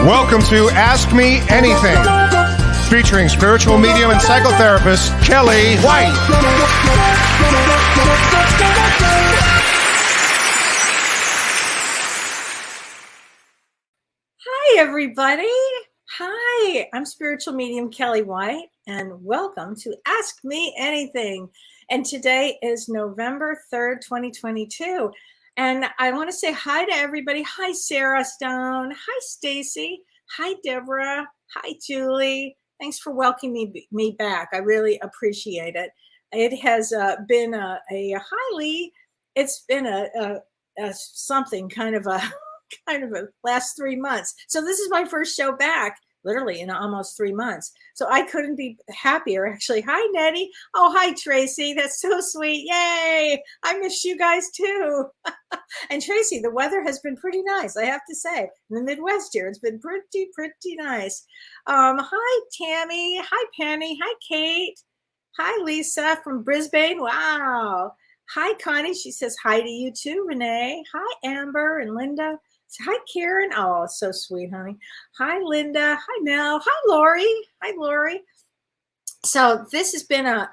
Welcome to Ask Me Anything, featuring spiritual medium and psychotherapist Kellee White. Hi, everybody. Hi, I'm spiritual medium Kellee White, and welcome to Ask Me Anything. And today is November 3rd, 2022. And I want to say hi to everybody. Hi, Sarah Stone. Hi, Stacy. Hi, Deborah. Hi, Julie. Thanks for welcoming me back. I really appreciate it. It has been it's been a something kind of a last 3 months. So this is my first show back, literally in almost 3 months. So I couldn't be happier, actually. Hi, Nettie. Oh, hi, Tracy. That's so sweet. Yay. I miss you guys too. And Tracy, the weather has been pretty nice, I have to say. In the Midwest here, it's been pretty nice. Hi, Tammy. Hi, Penny. Hi, Kate. Hi, Lisa from Brisbane. Wow. Hi, Connie. She says hi to you too, Renee. Hi, Amber and Linda. Hi, Karen. Oh, so sweet, honey. Hi, Linda. Hi, Mel. Hi, Lori. Hi, Lori. So this has been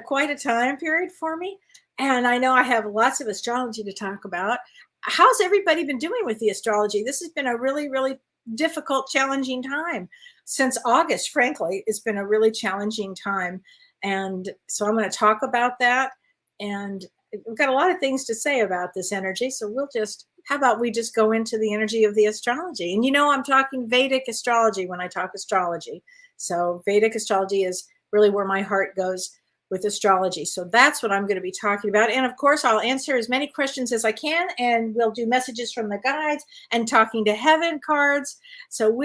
quite a time period for me. And I know I have lots of astrology to talk about. How's everybody been doing with the astrology? This has been a really, really difficult, challenging time. Since August, frankly, it's been a really challenging time. And so I'm going to talk about that. And we've got a lot of things to say about this energy. So how about we just go into the energy of the astrology? And I'm talking Vedic astrology when I talk astrology. So Vedic astrology is really where my heart goes with astrology. So that's what I'm going to be talking about. And of course, I'll answer as many questions as I can, and we'll do messages from the guides and talking to heaven cards. So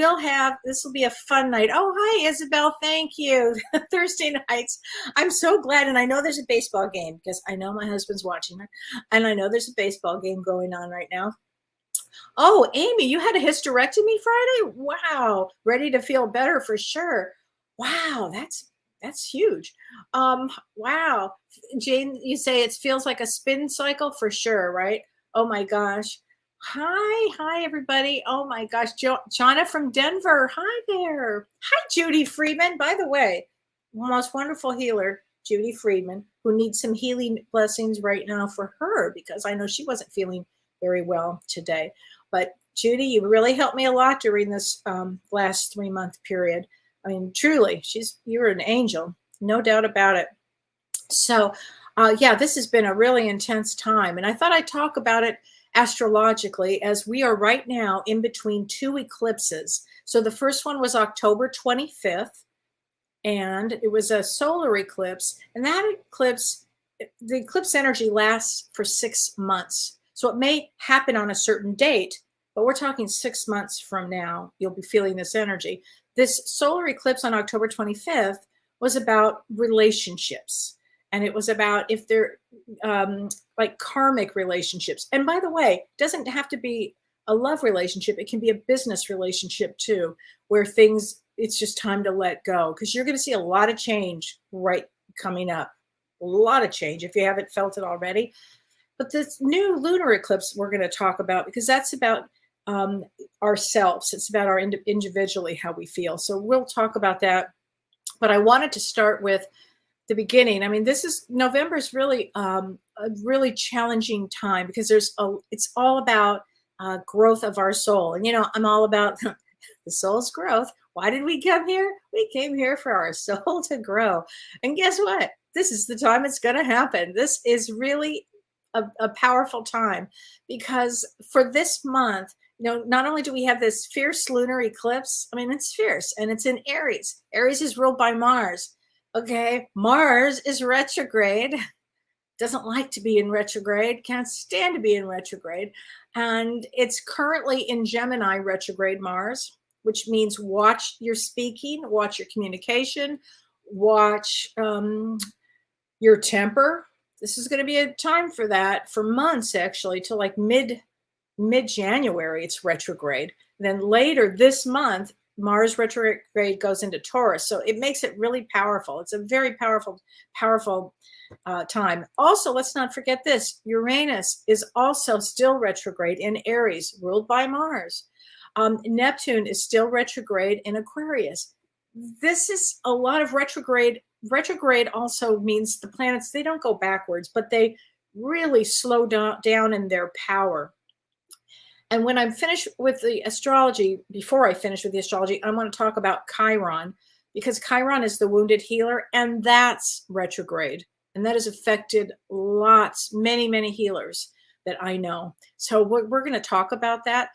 this will be a fun night. Oh, hi, Isabel. Thank you. Thursday nights. I'm so glad. And I know there's a baseball game because I know my husband's watching it. And I know there's a baseball game going on right now. Oh, Amy, you had a hysterectomy Friday? Wow. Ready to feel better for sure. Wow. That's huge. Wow. Jane, you say it feels like a spin cycle for sure, right? Oh my gosh. Hi, everybody. Oh my gosh. Jonna from Denver. Hi there. Hi, Judy Friedman. By the way, most wonderful healer, Judy Friedman, who needs some healing blessings right now for her because I know she wasn't feeling very well today. But Judy, you really helped me a lot during this last 3-month period. I mean, truly, you're an angel, no doubt about it. So, this has been a really intense time. And I thought I'd talk about it astrologically as we are right now in between 2 eclipses. So the first one was October 25th, and it was a solar eclipse. And that eclipse, the eclipse energy lasts for 6 months. So it may happen on a certain date, but we're talking 6 months from now, you'll be feeling this energy. This solar eclipse on October 25th was about relationships. And it was about if they're like karmic relationships. And by the way, it doesn't have to be a love relationship. It can be a business relationship too, where it's just time to let go. Because you're going to see a lot of change coming up. A lot of change if you haven't felt it already. But this new lunar eclipse we're going to talk about, because that's about ourselves. It's about our individually how we feel. So we'll talk about that. But I wanted to start with the beginning. I mean, November is really a really challenging time because it's all about growth of our soul. And I'm all about the soul's growth. Why did we come here? We came here for our soul to grow. And guess what? This is the time it's going to happen. This is really a powerful time because for this month, not only do we have this fierce lunar eclipse, I mean, it's fierce and it's in Aries. Aries is ruled by Mars. Okay. Mars is retrograde, doesn't like to be in retrograde, can't stand to be in retrograde. And it's currently in Gemini retrograde Mars, which means watch your speaking, watch your communication, watch your temper. This is going to be a time for that for months, actually, till like mid-January, it's retrograde. Then later this month, Mars retrograde goes into Taurus. So it makes it really powerful. It's a very powerful time. Also, let's not forget this. Uranus is also still retrograde in Aries, ruled by Mars. Neptune is still retrograde in Aquarius. This is a lot of retrograde. Retrograde also means the planets, they don't go backwards, but they really slow down in their power. And when I'm finished with the astrology, before I finish with the astrology, I want to talk about Chiron, because Chiron is the wounded healer, and that's retrograde. And that has affected many healers that I know. So we're going to talk about that.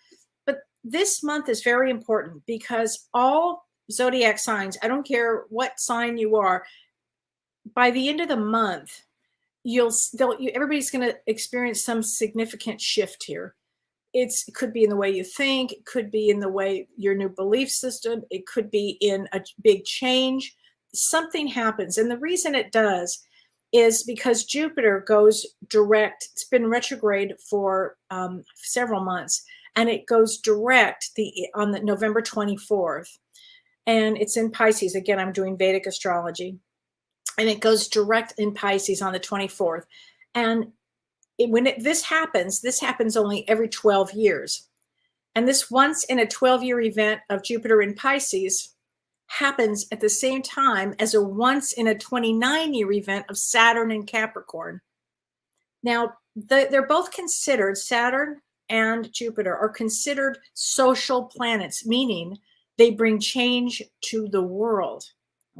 But this month is very important because all zodiac signs, I don't care what sign you are, by the end of the month, everybody's going to experience some significant shift here. It could be in the way you think. It could be in the way your new belief system. It could be in a big change. Something happens. And the reason it does is because Jupiter goes direct. It's been retrograde for several months, and it goes direct on the November 24th. And it's in Pisces. Again, I'm doing Vedic astrology. And it goes direct in Pisces on the 24th. And this happens only every 12 years. And this once in a 12-year event of Jupiter in Pisces happens at the same time as a once in a 29-year event of Saturn in Capricorn. Now, they're both considered, Saturn and Jupiter are considered social planets, meaning they bring change to the world.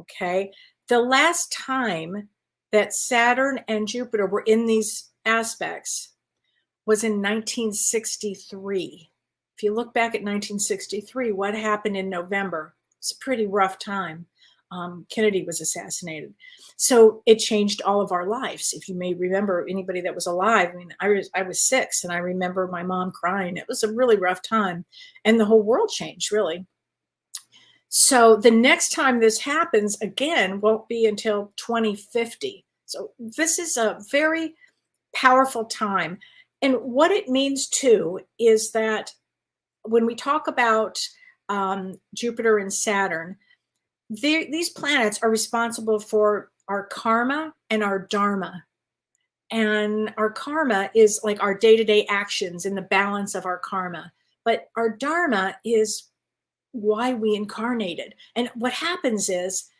Okay. The last time that Saturn and Jupiter were in these aspects was in 1963. If you look back at 1963, what happened in November? It's a pretty rough time. Kennedy was assassinated. So it changed all of our lives. If you may remember, anybody that was alive, I mean, I was 6 and I remember my mom crying. It was a really rough time and the whole world changed, really. So the next time this happens again won't be until 2050. So this is a very powerful time. And what it means too is that when we talk about Jupiter and Saturn, these planets are responsible for our karma and our dharma. And our karma is like our day-to-day actions and the balance of our karma. But our dharma is why we incarnated. And what happens is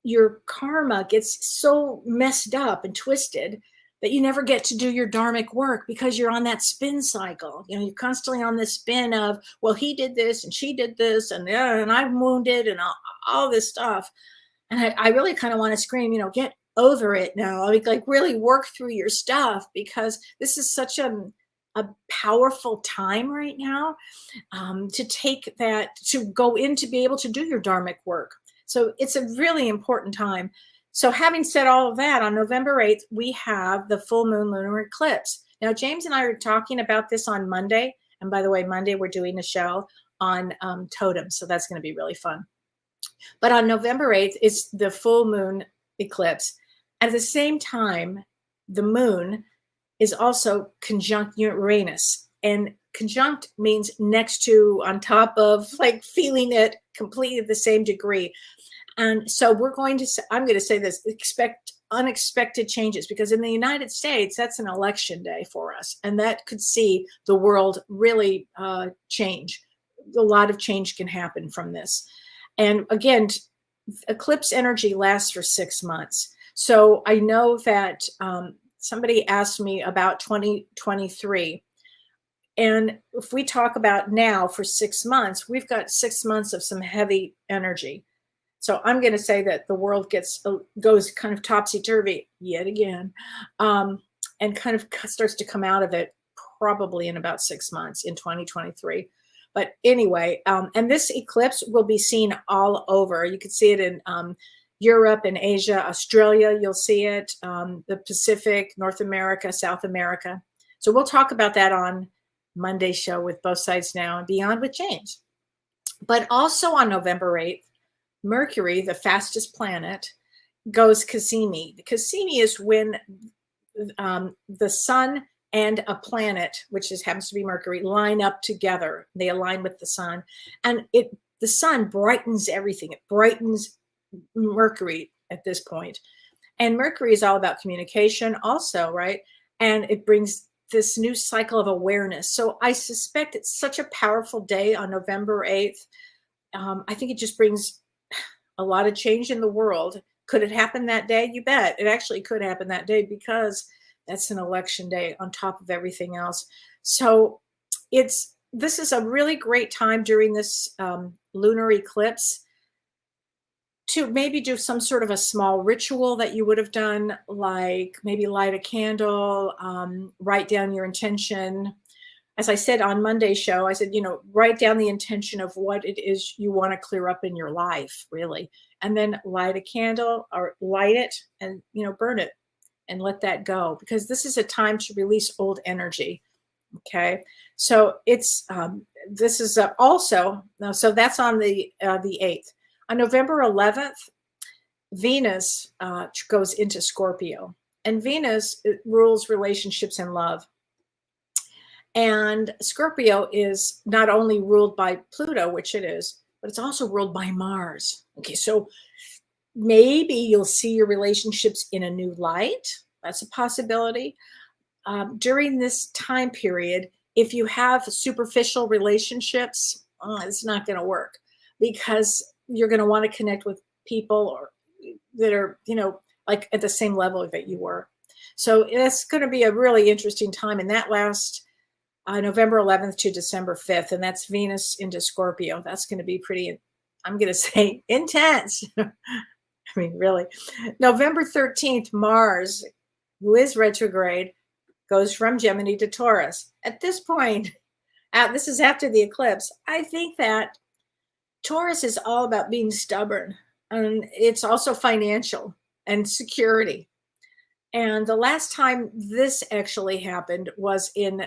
your karma gets so messed up and twisted that you never get to do your dharmic work because you're on that spin cycle. You know, you're constantly on this spin of, well, he did this and she did this and I'm wounded and all this stuff. And I really kind of want to scream, get over it now. Like really work through your stuff, because this is such a powerful time right now to take that, to go in, to be able to do your dharmic work. So it's a really important time. So having said all of that, on November 8th, we have the full moon lunar eclipse. Now, James and I are talking about this on Monday. And by the way, Monday, we're doing a show on totems. So that's going to be really fun. But on November 8th, it's the full moon eclipse. At the same time, the moon is also conjunct Uranus. And conjunct means next to, on top of, like feeling it completely the same degree. And so I'm going to say this, expect unexpected changes, because in the United States, that's an election day for us. And that could see the world really change. A lot of change can happen from this. And again, eclipse energy lasts for 6 months. So I know that somebody asked me about 2023. And if we talk about now for 6 months, we've got 6 months of some heavy energy. So I'm going to say that the world goes kind of topsy-turvy yet again, and kind of starts to come out of it probably in about 6 months in 2023. But anyway, and this eclipse will be seen all over. You can see it in Europe and Asia, Australia, you'll see it, the Pacific, North America, South America. So we'll talk about that on Monday's show with Both Sides Now and Beyond with James. But also on November 8th, Mercury, the fastest planet, goes Cassini. Cassini is when the sun and a planet, which happens to be Mercury, line up together. They align with the sun. And the sun brightens everything. It brightens Mercury at this point. And Mercury is all about communication also, right? And it brings this new cycle of awareness. So I suspect it's such a powerful day on November 8th. I think it just brings a lot of change in the world. Could it happen that day? You bet. It actually could happen that day because that's an election day on top of everything else. So this is a really great time during this lunar eclipse to maybe do some sort of a small ritual that you would have done, like maybe light a candle, write down your intention. As I said on Monday's show, I said, write down the intention of what it is you want to clear up in your life, really. And then light a candle or light it and, burn it and let that go, because this is a time to release old energy. Okay. So this is also, so that's on the 8th. On November 11th, Venus goes into Scorpio, and Venus rules relationships and love. And Scorpio is not only ruled by Pluto, which it is, but it's also ruled by Mars. Okay, so maybe you'll see your relationships in a new light. That's a possibility. During this time period, if you have superficial relationships, it's not going to work, because you're going to want to connect with people that are, like at the same level that you were. So it's going to be a really interesting time. And that lasts November 11th to December 5th. And that's Venus into Scorpio. That's going to be pretty, I'm going to say, intense. I mean, really. November 13th, Mars, who is retrograde, goes from Gemini to Taurus. At this point, this is after the eclipse, I think that Taurus is all about being stubborn, and it's also financial and security. And the last time this actually happened was in,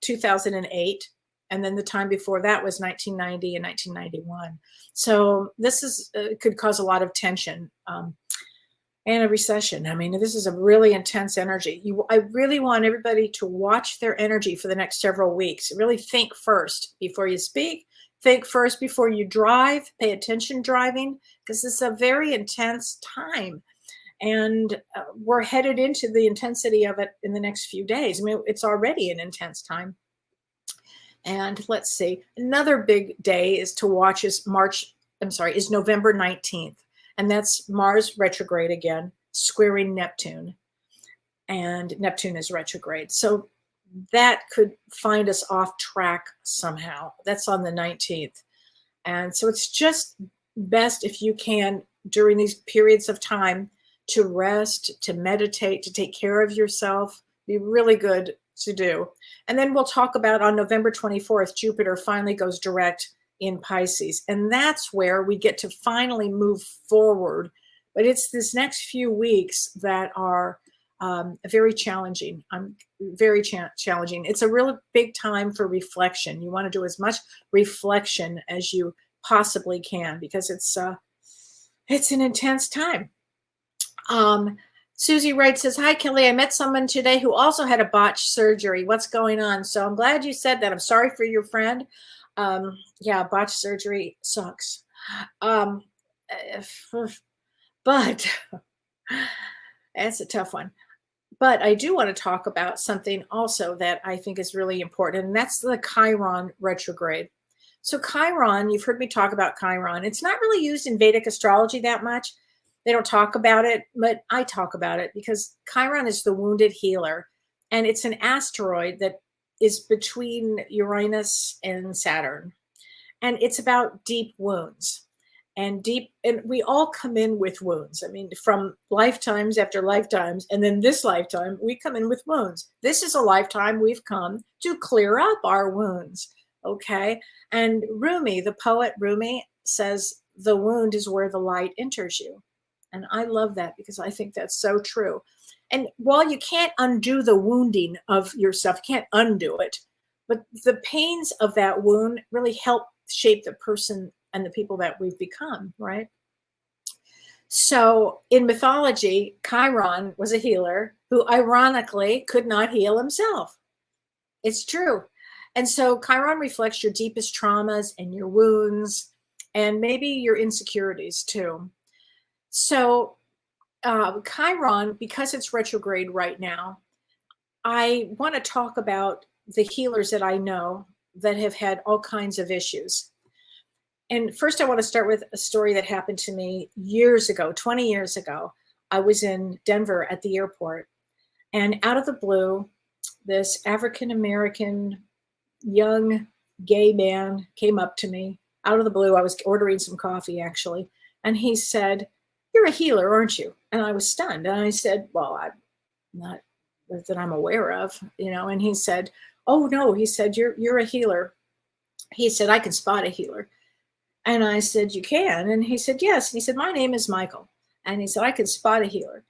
2008. And then the time before that was 1990 and 1991. So this could cause a lot of tension and a recession. I mean, this is a really intense energy. I really want everybody to watch their energy for the next several weeks. Really think first before you speak. Think first before you drive. Pay attention driving, because it's a very intense time. And we're headed into the intensity of it in the next few days. I mean, it's already an intense time. And let's see, another big day is to watch is November 19th. And that's Mars retrograde again, squaring Neptune. And Neptune is retrograde. So that could find us off track somehow. That's on the 19th. And so it's just best, if you can, during these periods of time, to rest, to meditate, to take care of yourself. Be really good to do. And then we'll talk about on November 24th, Jupiter finally goes direct in Pisces. And that's where we get to finally move forward. But it's this next few weeks that are very challenging. Challenging. It's a really big time for reflection. You want to do as much reflection as you possibly can, because it's an intense time. Susie Wright says, "Hi, Kellee. I met someone today who also had a botched surgery. What's going on?" So I'm glad you said that. I'm sorry for your friend. Yeah, botched surgery sucks. But that's a tough one. But I do want to talk about something also that I think is really important, and that's the Chiron retrograde. So Chiron, you've heard me talk about Chiron. It's not really used in Vedic astrology that much. They don't talk about it, but I talk about it because Chiron is the wounded healer, and it's an asteroid that is between Uranus and Saturn. And it's about deep wounds. And we all come in with wounds. I mean, from lifetimes after lifetimes, and then this lifetime, we come in with wounds. This is a lifetime we've come to clear up our wounds, okay? And Rumi, the poet Rumi, says the wound is where the light enters you. And I love that, because I think that's so true. And while you can't undo the wounding of yourself, you can't undo it, but the pains of that wound really help shape the person and the people that we've become, right? So in mythology, Chiron was a healer who ironically could not heal himself. It's true. And so Chiron reflects your deepest traumas and your wounds, and maybe your insecurities too. So Chiron, because it's retrograde right now, I want to talk about the healers that I know that have had all kinds of issues. And first, I want to start with a story that happened to me years ago, 20 years ago. I was in Denver at the airport, and out of the blue, this African American young gay man came up to me out of the blue. I was ordering some coffee, actually, and he said, "You're a healer, aren't you?" And I was stunned. And I said, "Well, I'm not that I'm aware of, you know." And he said, "Oh no," he said, "You're a healer." He said, "I can spot a healer." And I said, "You can?" And he said, "Yes." And he said, "My name is Michael." And he said, "I can spot a healer."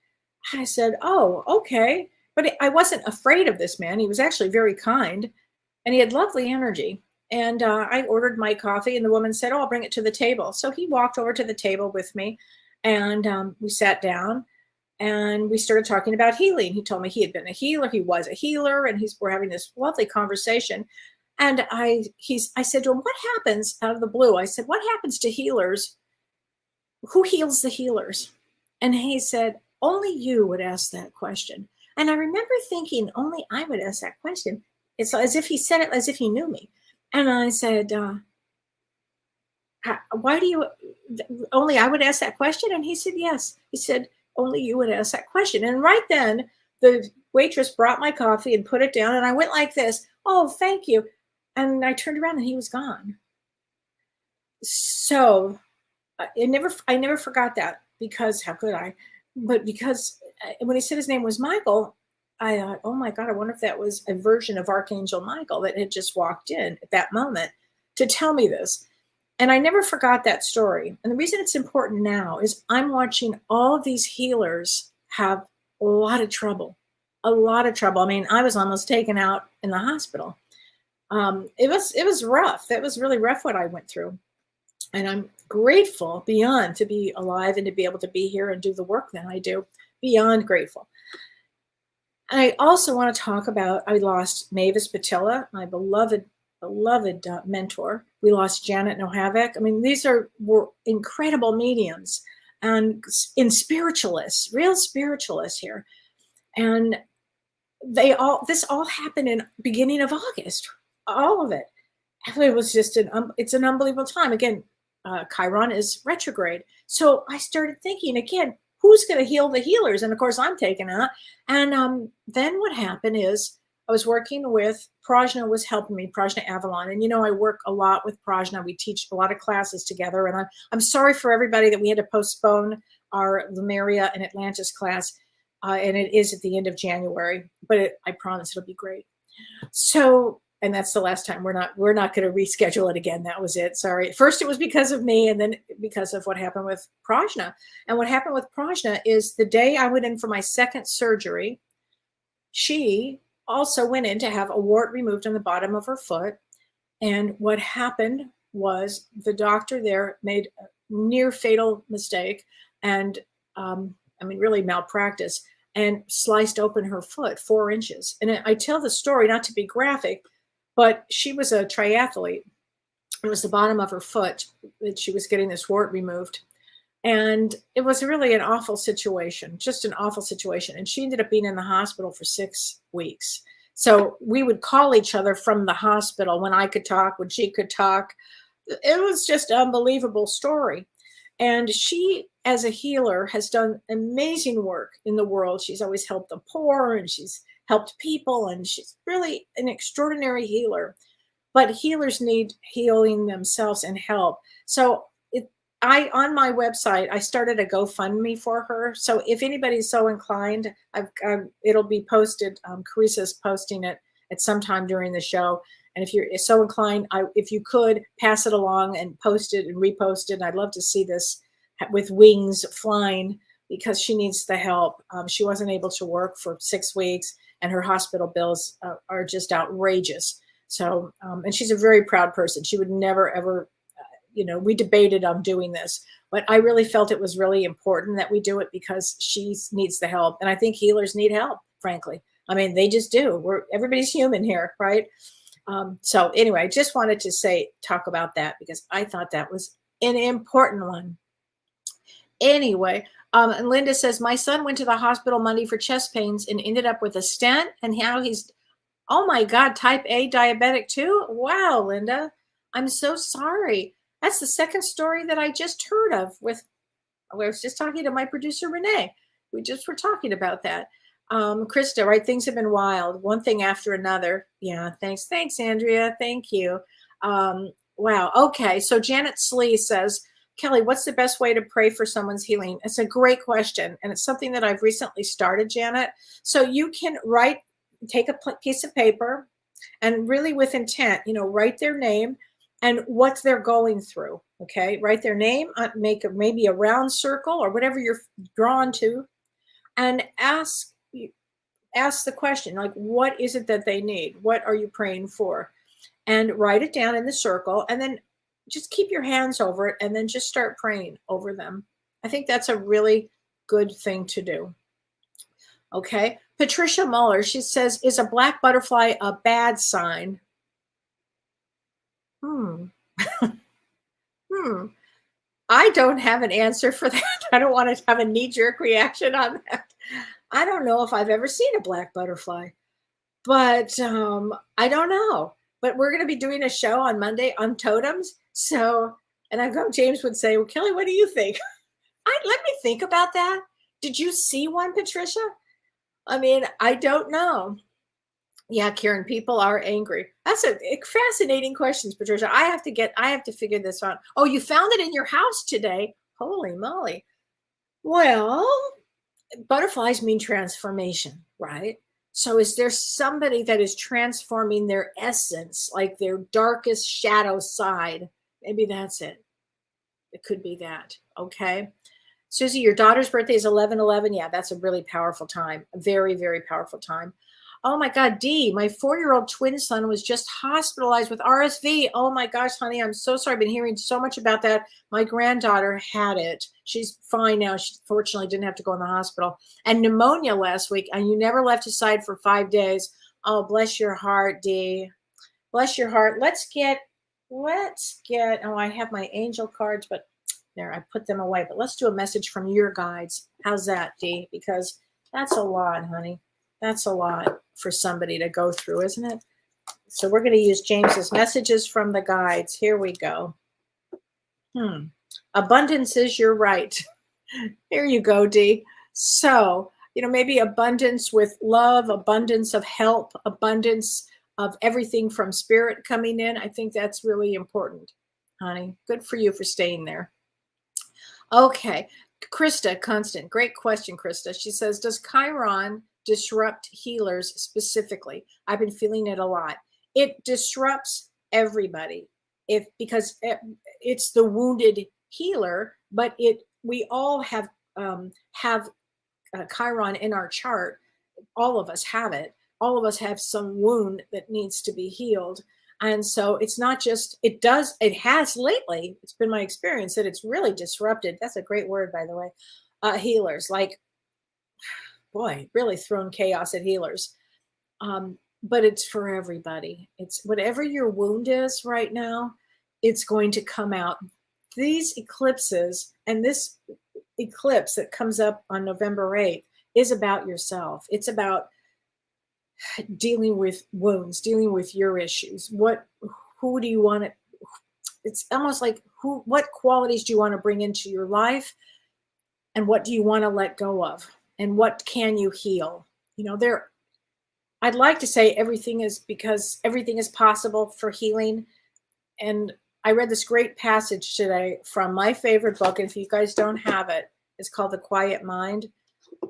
I said, "Oh, okay." But I wasn't afraid of this man. He was actually very kind and he had lovely energy. And I ordered my coffee, and the woman said, "Oh, I'll bring it to the table." So he walked over to the table with me, and we sat down and we started talking about healing. He told me he had been a healer, he was a healer, and we're having this lovely conversation. And I said to him, "What happens out of the blue?" I said, "What happens to healers? Who heals the healers?" And he said, "Only you would ask that question." And I remember thinking, only I would ask that question. It's as if he said it as if he knew me. And I said, "Why do you, only I would ask that question?" And he said, "Yes." He said, "Only you would ask that question." And right then, the waitress brought my coffee and put it down. And I went like this, "Oh, thank you." And I turned around and he was gone. So I never forgot that, because how could I? But because when he said his name was Michael, I thought, "Oh my God, I wonder if that was a version of Archangel Michael that had just walked in at that moment to tell me this." And I never forgot that story. And the reason it's important now is I'm watching all of these healers have a lot of trouble, a lot of trouble. I mean, I was almost taken out in the hospital. It was rough. That was really rough what I went through. And I'm grateful beyond to be alive and to be able to be here and do the work that I do. Beyond grateful. And I also want to talk about, I lost Mavis Patilla, my beloved mentor. We lost Janet Nohavec. I mean, these were incredible mediums and in spiritualists, real spiritualists here. And this all happened in beginning of August, all of it. It was just it's an unbelievable time. Again, Chiron is retrograde. So I started thinking again, who's going to heal the healers? And of course, I'm taken out. And then what happened is I was working with Prajna, was helping me, Prajna Avalon. And, you know, I work a lot with Prajna. We teach a lot of classes together. And I'm sorry for everybody that we had to postpone our Lemuria and Atlantis class. And it is at the end of January, but I promise it'll be great. So, and that's the last time. We're not going to reschedule it again. That was it. Sorry. First it was because of me, and then because of what happened with Prajna. And what happened with Prajna is the day I went in for my second surgery, she also went in to have a wart removed on the bottom of her foot. And what happened was the doctor there made a near fatal mistake and really malpractice, and sliced open her foot 4 inches. And I tell the story not to be graphic, but she was a triathlete. It was the bottom of her foot that she was getting this wart removed. And it was really an awful situation, just an awful situation. And she ended up being in the hospital for 6 weeks. So we would call each other from the hospital when I could talk, when she could talk. It was just an unbelievable story. And she, as a healer, has done amazing work in the world. She's always helped the poor, and she's helped people, and she's really an extraordinary healer. But healers need healing themselves and help. So on my website, I started a GoFundMe for her. So if anybody's so inclined, it'll be posted. Carissa's posting it at some time during the show. And if you're so inclined, if you could pass it along and post it and repost it, I'd love to see this with wings flying, because she needs the help. She wasn't able to work for 6 weeks, and her hospital bills are just outrageous. So, and she's a very proud person. She would never, ever, we debated on doing this, but I really felt it was really important that we do it because she needs the help. And I think healers need help, frankly. I mean, they just do. Everybody's human here, right? So anyway, I just wanted to talk about that because I thought that was an important one. Anyway, and Linda says, my son went to the hospital Monday for chest pains and ended up with a stent. And now he's, oh my God, type A diabetic too? Wow, Linda, I'm so sorry. That's the second story that I just heard of I was just talking to my producer, Renee. We just were talking about that. Krista, right? Things have been wild. One thing after another. Yeah, thanks. Thanks, Andrea. Thank you. Wow. Okay. So Janet Slee says, Kelly, what's the best way to pray for someone's healing? It's a great question. And it's something that I've recently started, Janet. So you can take a piece of paper and really with intent, write their name and what they're going through. Okay. Write their name, make maybe a round circle or whatever you're drawn to, and ask the question, like, what is it that they need? What are you praying for? And write it down in the circle, and then just keep your hands over it and then just start praying over them. I think that's a really good thing to do. Okay. Patricia Muller, she says, is a black butterfly a bad sign? I don't have an answer for that. I don't want to have a knee-jerk reaction on that. I don't know if I've ever seen a black butterfly, but I don't know. But we're going to be doing a show on Monday on totems. So, and I know James would say, well, Kelly, what do you think? Let me think about that. Did you see one, Patricia? I mean, I don't know. Yeah, Karen, people are angry. That's a fascinating questions, Patricia. I have to figure this out. Oh, you found it in your house today. Holy moly. Well, butterflies mean transformation, right? So is there somebody that is transforming their essence, like their darkest shadow side? Maybe that's it. It could be that. Okay. Susie, your daughter's birthday is 11/11. Yeah, that's a really powerful time. A very, very powerful time. Oh my God, Dee, my 4-year-old twin son was just hospitalized with RSV. Oh my gosh, honey, I'm so sorry. I've been hearing so much about that. My granddaughter had it. She's fine now. She fortunately didn't have to go in the hospital. And pneumonia last week, and you never left his side for 5 days. Oh, bless your heart, Dee. Bless your heart. Let's get, oh, I have my angel cards, but there, I put them away. But let's do a message from your guides. How's that, Dee? Because that's a lot, honey. That's a lot for somebody to go through, isn't it? So we're going to use James's messages from the guides. Here we go. Abundance is your right. Here you go, Dee. So, maybe abundance with love, abundance of help, abundance of everything from spirit coming in. I think that's really important, honey. Good for you for staying there. Okay. Krista Constant. Great question, Krista. She says, does Chiron disrupt healers specifically? I've been feeling it a lot. It disrupts everybody because it's the wounded healer, but we all have Chiron in our chart. All of us have it. All of us have some wound that needs to be healed. And so it's not just, it has lately, it's been my experience that it's really disrupted. That's a great word, by the way. Healers, like, boy, really thrown chaos at healers. But it's for everybody. It's whatever your wound is right now, it's going to come out. These eclipses and this eclipse that comes up on November 8th is about yourself. It's about dealing with wounds, dealing with your issues. Who do you want to, it's almost like what qualities do you want to bring into your life? And what do you want to let go of? And what can you heal? I'd like to say everything is possible for healing. And I read this great passage today from my favorite book. And if you guys don't have it, it's called The Quiet Mind.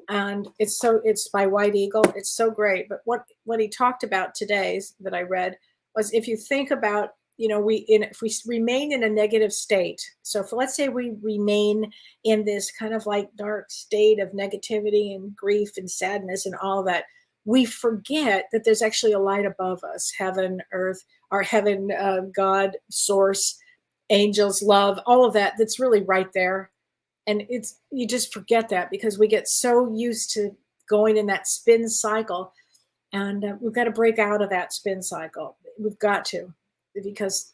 And it's by White Eagle. It's so great. But what he talked about today that I read was, if you think about, if we remain in a negative state. So let's say we remain in this kind of like dark state of negativity and grief and sadness and all that, we forget that there's actually a light above us, heaven, earth, our heaven, God, source, angels, love, all of that. That's really right there. And you just forget that because we get so used to going in that spin cycle, and we've got to break out of that spin cycle. We've got to, because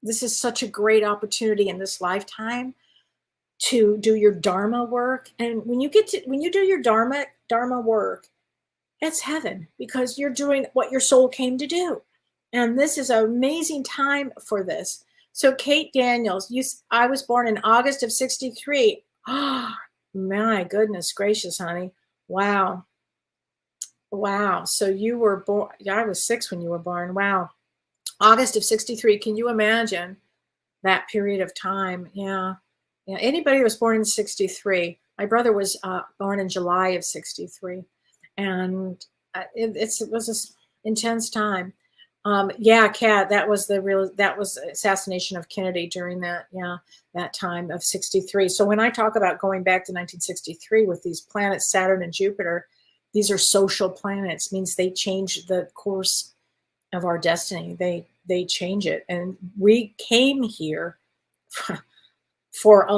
this is such a great opportunity in this lifetime to do your Dharma work. And when you do your Dharma work, that's heaven, because you're doing what your soul came to do. And this is an amazing time for this. So Kate Daniels, I was born in August of 63. Oh, my goodness gracious, honey. Wow. Wow. So you were born, I was 6 when you were born. Wow. August of 63. Can you imagine that period of time? Yeah. Yeah. Anybody who was born in 63. My brother was born in July of 63. And it was an intense time. Yeah, Kat, that was assassination of Kennedy during that time of 63. So when I talk about going back to 1963 with these planets, Saturn and Jupiter, these are social planets, means they change the course of our destiny. They change it. And we came here for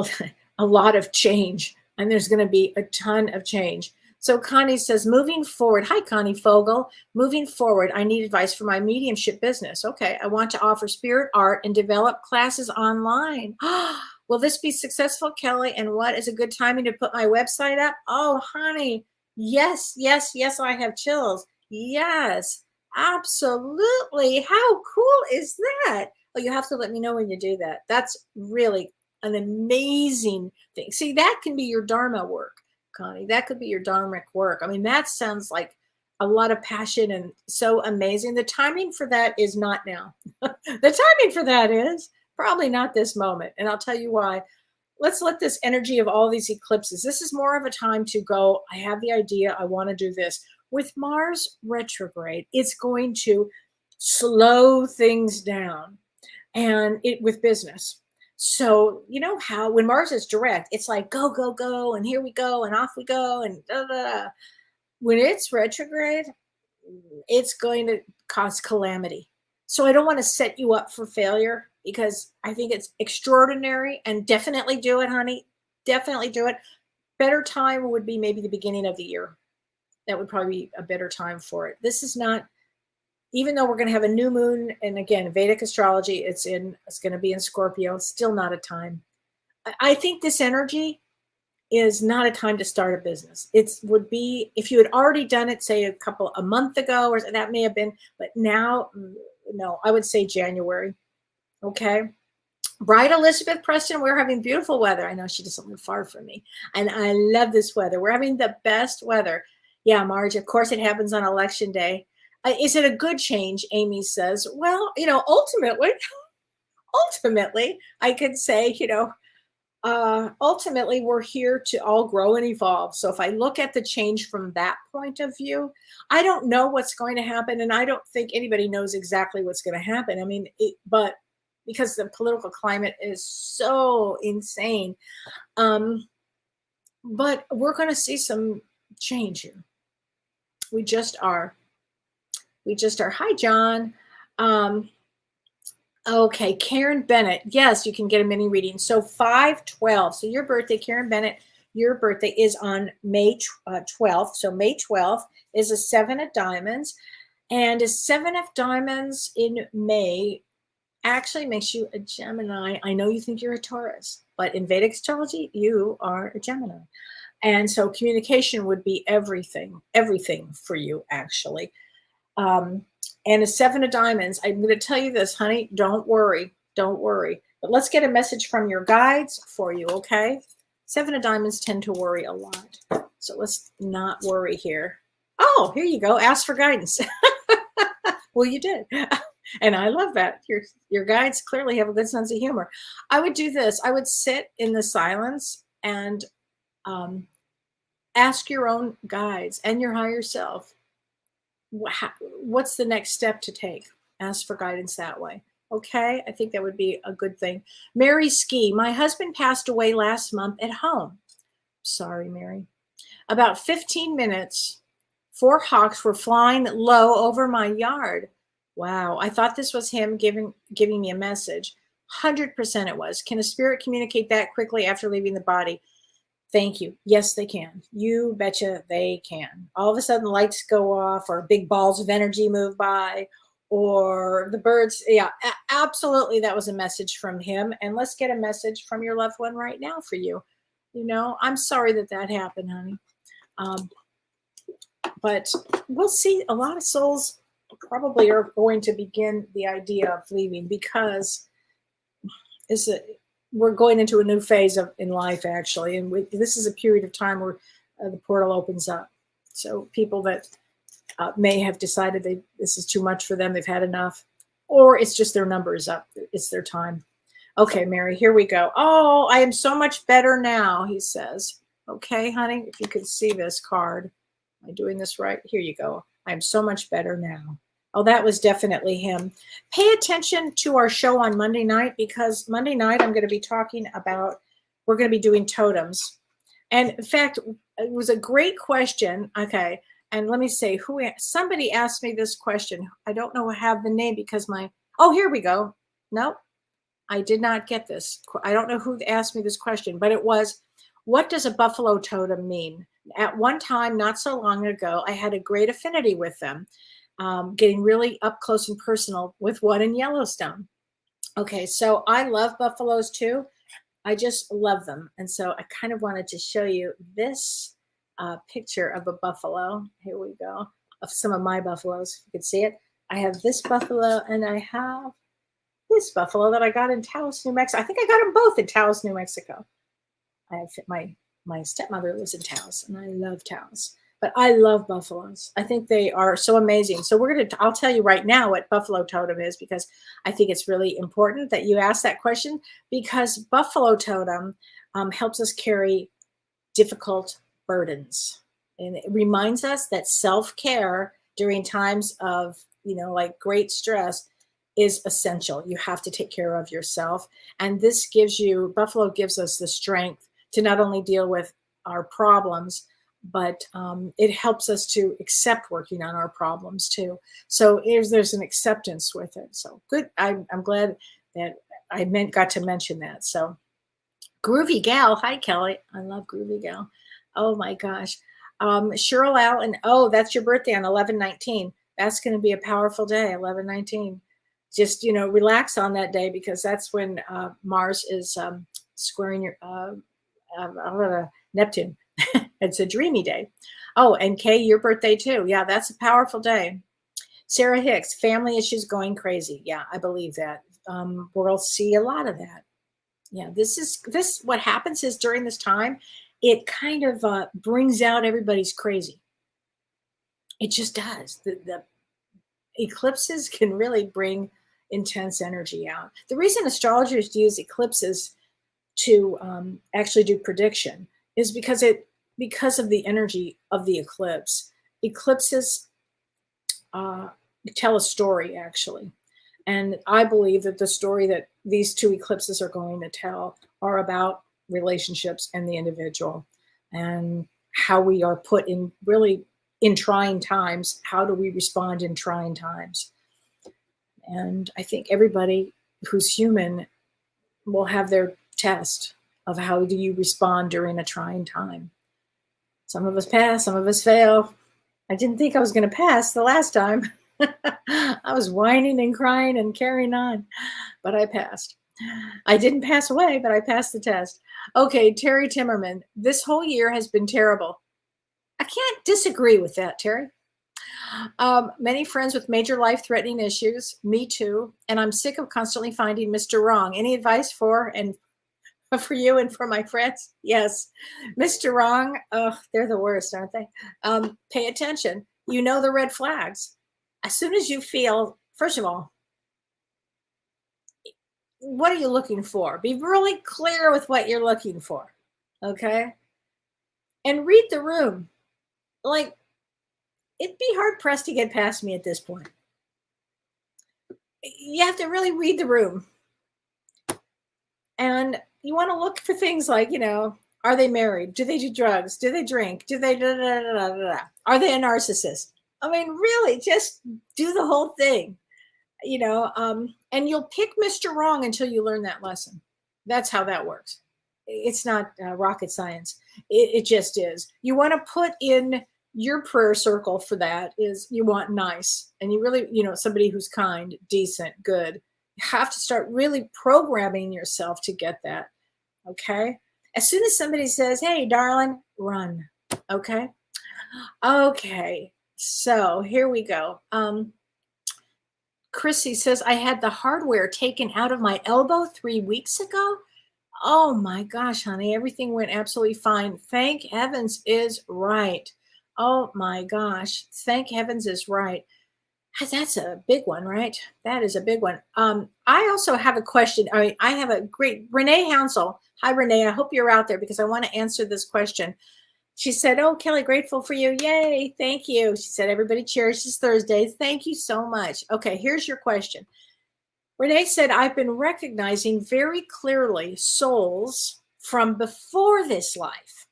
a lot of change, and there's going to be a ton of change. So Connie says, moving forward, hi, Connie Fogel. Moving forward, I need advice for my mediumship business. Okay, I want to offer spirit art and develop classes online. Will this be successful, Kellee? And what is a good timing to put my website up? Oh, honey, yes, yes, yes, I have chills. Yes, absolutely. How cool is that? Oh, you have to let me know when you do that. That's really an amazing thing. See, that can be your Dharma work, Connie. That could be your Dharmic work. I mean, that sounds like a lot of passion and so amazing. The timing for that is not now. The timing for that is probably not this moment. And I'll tell you why. Let's let this energy of all these eclipses, this is more of a time to go, I have the idea, I want to do this. With Mars retrograde, it's going to slow things down, and with business. So you know how when Mars is direct, it's like go, go, go, and here we go, and off we go, and da, da, da. When it's retrograde, it's going to cause calamity. So I don't want to set you up for failure, because I think it's extraordinary, and definitely do it, honey. Definitely do it. Better time would be maybe the beginning of the year. That would probably be a better time for it. This is not, even though we're going to have a new moon, and again, Vedic astrology, it's going to be in Scorpio. It's still not a time. I think this energy is not a time to start a business. It would be if you had already done it, say a month ago, or that may have been, but now, no, I would say January. Okay. Bright Elizabeth Preston, we're having beautiful weather. I know she doesn't live far from me, and I love this weather. We're having the best weather. Yeah, Marge, of course it happens on election day. Is it a good change? Amy says, well, ultimately, I could say, ultimately we're here to all grow and evolve. So if I look at the change from that point of view, I don't know what's going to happen. And I don't think anybody knows exactly what's going to happen. I mean, but because the political climate is so insane, but we're going to see some change here. We just are. Hi, John. Okay, Karen Bennett. Yes, you can get a mini reading. So 5/12. So your birthday, Karen Bennett, your birthday is on May 12th. So May 12th is a 7 of diamonds. And a 7 of diamonds in May actually makes you a Gemini. I know you think you're a Taurus, but in Vedic astrology, you are a Gemini. And so communication would be everything for you, actually. And a 7 of diamonds. I'm going to tell you this, honey, don't worry. But let's get a message from your guides for you, okay? 7 of diamonds tend to worry a lot. So let's not worry here. Oh, here you go. Ask for guidance. Well, you did. And I love that. Your guides clearly have a good sense of humor. I would do this. I would sit in the silence and ask your own guides and your higher self, what's the next step to take? Ask for guidance that way. Okay, I think that would be a good thing. Mary Ski, my husband passed away last month at home. Sorry, Mary. About 15 minutes, 4 hawks were flying low over my yard. Wow, I thought this was him giving me a message. 100% it was. Can a spirit communicate that quickly after leaving the body? Thank you. Yes, they can. You betcha they can. All of a sudden lights go off, or big balls of energy move by, or the birds. Yeah, absolutely. That was a message from him. And let's get a message from your loved one right now for you. I'm sorry that happened, honey. But we'll see. A lot of souls probably are going to begin the idea of leaving because we're going into a new phase in life, actually. And this is a period of time where the portal opens up. So people that may have decided this is too much for them, they've had enough, or it's just their number is up. It's their time. Okay, Mary, here we go. Oh, I am so much better now, he says. Okay, honey, if you could see this card. Am I doing this right? Here you go. I'm so much better now. Oh, that was definitely him. Pay attention to our show on Monday night, because Monday night I'm going to be talking about, we're going to be doing totems. And in fact, it was a great question. Okay. And let me say somebody asked me this question. I don't know, have the name because oh, here we go. Nope. I did not get this. I don't know who asked me this question, but it was, what does a buffalo totem mean? At one time, not so long ago, I had a great affinity with them, getting really up close and personal with one in Yellowstone. Okay, so I love buffaloes too. I just love them. And so I kind of wanted to show you this picture of a buffalo. Here we go, of some of my buffaloes. If you can see it. I have this buffalo and I have this buffalo that I got in Taos, New Mexico. I think I got them both in Taos, New Mexico. I have my stepmother lives in Taos, and I love Taos. But I love buffaloes. I think they are so amazing. So I'll tell you right now what buffalo totem is, because I think it's really important that you ask that question, because buffalo totem helps us carry difficult burdens. And it reminds us that self-care during times of, like great stress is essential. You have to take care of yourself. And buffalo gives us the strength to not only deal with our problems, but it helps us to accept working on our problems too. So there's an acceptance with it. So good. I'm glad that I got to mention that. So Groovy Gal. Hi, Kelly. I love Groovy Gal. Oh my gosh. Cheryl Allen. Oh, that's your birthday on 11/19. That's going to be a powerful day, 11/19. Just, relax on that day, because that's when Mars is squaring your Neptune. It's a dreamy day. Oh, and Kay, your birthday too. Yeah, that's a powerful day. Sarah Hicks, family issues going crazy. Yeah, I believe that. We'll see a lot of that. Yeah, what happens is during this time, it kind of brings out everybody's crazy. It just does. The eclipses can really bring intense energy out. The reason astrologers use eclipses to actually do prediction is because of the energy of the eclipse. Eclipses tell a story, actually. And I believe that the story that these two eclipses are going to tell are about relationships and the individual, and how we are put in trying times. How do we respond in trying times? And I think everybody who's human will have their test of how do you respond during a trying time. Some of us pass, some of us fail. I didn't think I was going to pass the last time. I was whining and crying and carrying on, but I passed. I didn't pass away, but I passed the test. Okay, Terry Timmerman, this whole year has been terrible. I can't disagree with that, Terry. Many friends with major life-threatening issues, me too, and I'm sick of constantly finding Mr. Wrong. Any advice for you and for my friends? Yes, Mr. Wrong, they're the worst, aren't they? Pay attention. You know the red flags. As soon as you feel, first of all, what are you looking for? Be really clear with what you're looking for, okay? And read the room. Like, it'd be hard-pressed to get past me at this point. You have to really read the room. And you want to look for things like, are they married? Do they do drugs? Do they drink? Do they Are they a narcissist? I mean, really, just do the whole thing, and you'll pick Mr. Wrong until you learn that lesson. That's how that works. It's not rocket science. It just is. You want to put in your prayer circle for that is you want nice, and you really, somebody who's kind, decent, good. You have to start really programming yourself to get that. Okay. As soon as somebody says, hey, darling, run. Okay. Okay. So here we go. Chrissy says, I had the hardware taken out of my elbow 3 weeks ago. Oh my gosh, honey, everything went absolutely fine. Thank heavens is right. Oh my gosh. Thank heavens is right. That's a big one, right? That is a big one. I also have a question. I have a great Renee Hounsel. Hi, Renee. I hope you're out there because I want to answer this question. She said, oh, Kellee, grateful for you. Yay. Thank you. She said, everybody cherishes Thursdays. Thank you so much. Okay, here's your question. Renee said, I've been recognizing very clearly souls from before this life.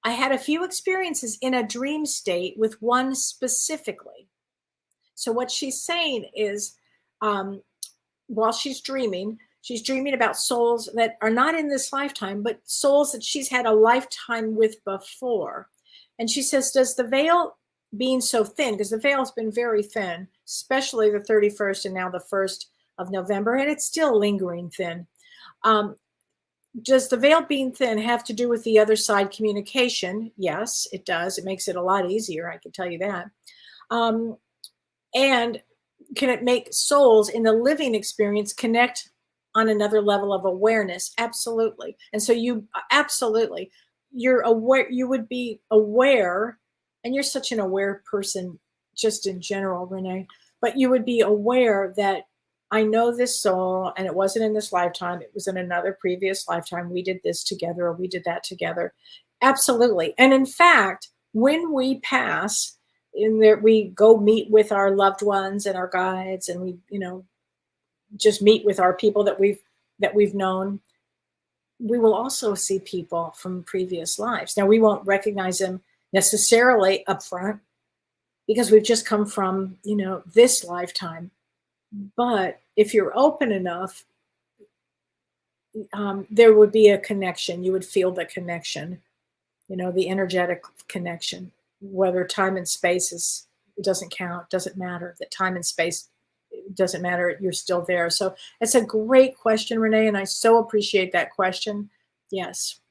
I had a few experiences in a dream state with one specifically. So what she's saying is, while she's dreaming about souls that are not in this lifetime, but souls that she's had a lifetime with before. And she says, does the veil being so thin, because the veil has been very thin, especially the 31st and now the 1st of November, and it's still lingering thin. Does the veil being thin have to do with the other side communication? Yes, it does. It makes it a lot easier. I can tell you that. And can it make souls in the living experience connect on another level of awareness? Absolutely. And so you're aware, you would be aware, and you're such an aware person just in general, Renee, but you would be aware that I know this soul and it wasn't in this lifetime. It was in another previous lifetime. We did this together or we did that together. Absolutely. And in fact, when we pass, in there, we go meet with our loved ones and our guides, and we, just meet with our people that we've known. We will also see people from previous lives. Now, we won't recognize them necessarily up front because we've just come from, this lifetime. But if you're open enough, there would be a connection. You would feel the connection, the energetic connection. Whether time and space it doesn't count, doesn't matter. That time and space, it doesn't matter. You're still there. So it's a great question, Renee, and I so appreciate that question. Yes.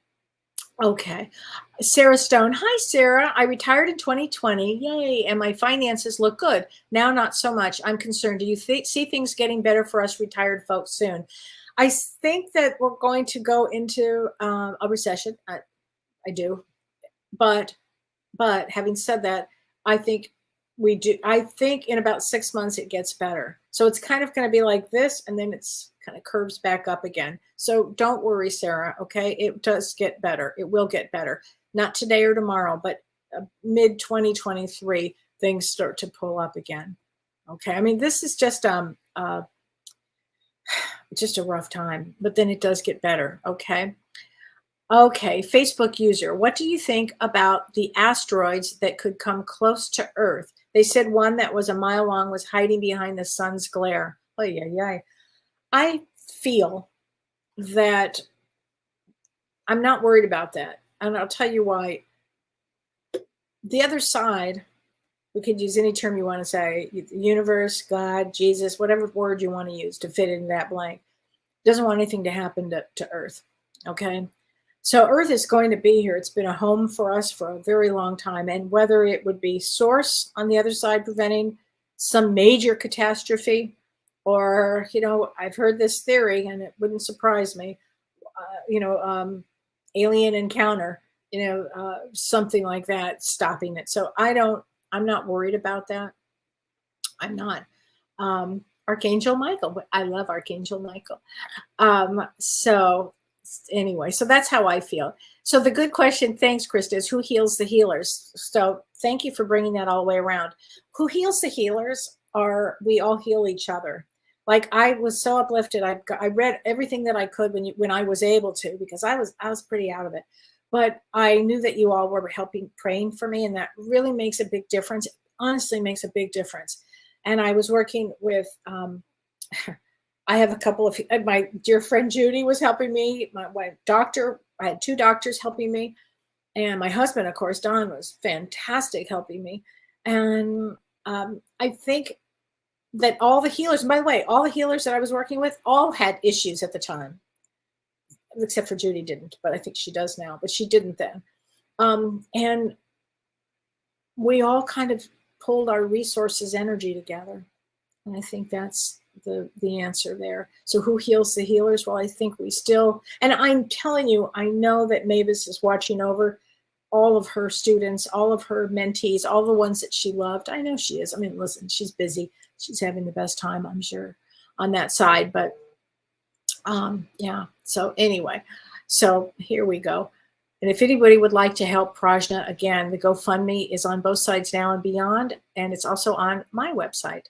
Okay. Sarah Stone. Hi, Sarah. I retired in 2020. Yay. And my finances look good. Now, not so much. I'm concerned. Do you see things getting better for us retired folks soon? I think that we're going to go into a recession. I do. But having said that, I think we do. I think in about 6 months it gets better. So it's kind of going to be like this, and then it's kind of curves back up again. So don't worry, Sarah. Okay, it does get better. It will get better. Not today or tomorrow, but mid 2023 things start to pull up again. Okay, I mean this is just a rough time, but then it does get better. Okay. Okay, Facebook user, what do you think about the asteroids that could come close to Earth? They said one that was a mile long was hiding behind the sun's glare. Oh, yeah. I feel that I'm not worried about that. And I'll tell you why. The other side, we could use any term you want to say, universe, God, Jesus, whatever word you want to use to fit in that blank, doesn't want anything to happen to Earth, okay? So Earth is going to be here. It's been a home for us for a very long time. And whether it would be Source on the other side preventing some major catastrophe, or, I've heard this theory and it wouldn't surprise me, alien encounter, something like that, stopping it. So I'm not worried about that. I'm not. Archangel Michael, I love Archangel Michael. So anyway, so that's how I feel. So the good question, thanks, Krista, is who heals the healers? So thank you for bringing that all the way around. Who heals the healers we all heal each other. Like I was so uplifted. I read everything that I could when I was able to, because I was pretty out of it. But I knew that you all were praying for me, and that really makes a big difference. It honestly makes a big difference. And I was working with I have a couple of, my dear friend Judy was helping me. My doctor, I had 2 doctors helping me. And my husband, of course, Don, was fantastic helping me. And I think that all the healers, and by the way, all the healers that I was working with all had issues at the time. except for Judy didn't, but I think she does now, but she didn't then. And we all kind of pulled our resources, energy together. And I think that's the answer there. So who heals the healers? Well, I think we still, and I'm telling you, I know that Mavis is watching over all of her students, all of her mentees, all the ones that she loved. I know she is. I mean, listen, she's busy. She's having the best time, I'm sure, on that side. But yeah, so anyway, so here we go. And if anybody would like to help Prajna, again, the GoFundMe is on both sides now and beyond, and it's also on my website.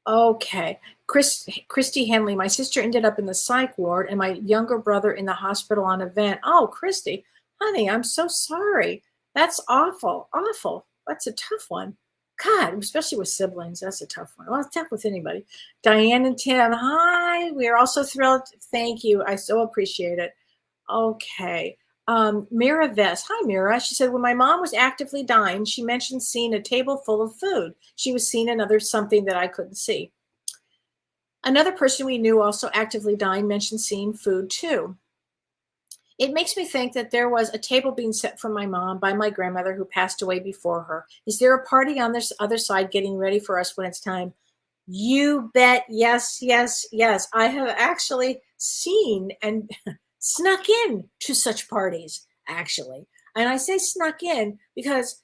Okay, Christy Henley, my sister ended up in the psych ward and my younger brother in the hospital on a vent. Oh, Christy, honey, I'm so sorry. That's awful, awful. That's a tough one. God, especially with siblings, that's a tough one. Well, it's tough with anybody. Diane and Tim, hi. We are also thrilled. Thank you. I so appreciate it. Okay. Mira Vest. Hi, Mira. She said, when my mom was actively dying, she mentioned seeing a table full of food. She was seeing another something that I couldn't see. Another person we knew also actively dying mentioned seeing food too. It makes me think that there was a table being set for my mom by my grandmother who passed away before her. Is there a party on this other side getting ready for us when it's time? You bet. Yes, yes, yes. I have actually seen and snuck in to such parties, actually. And I say snuck in because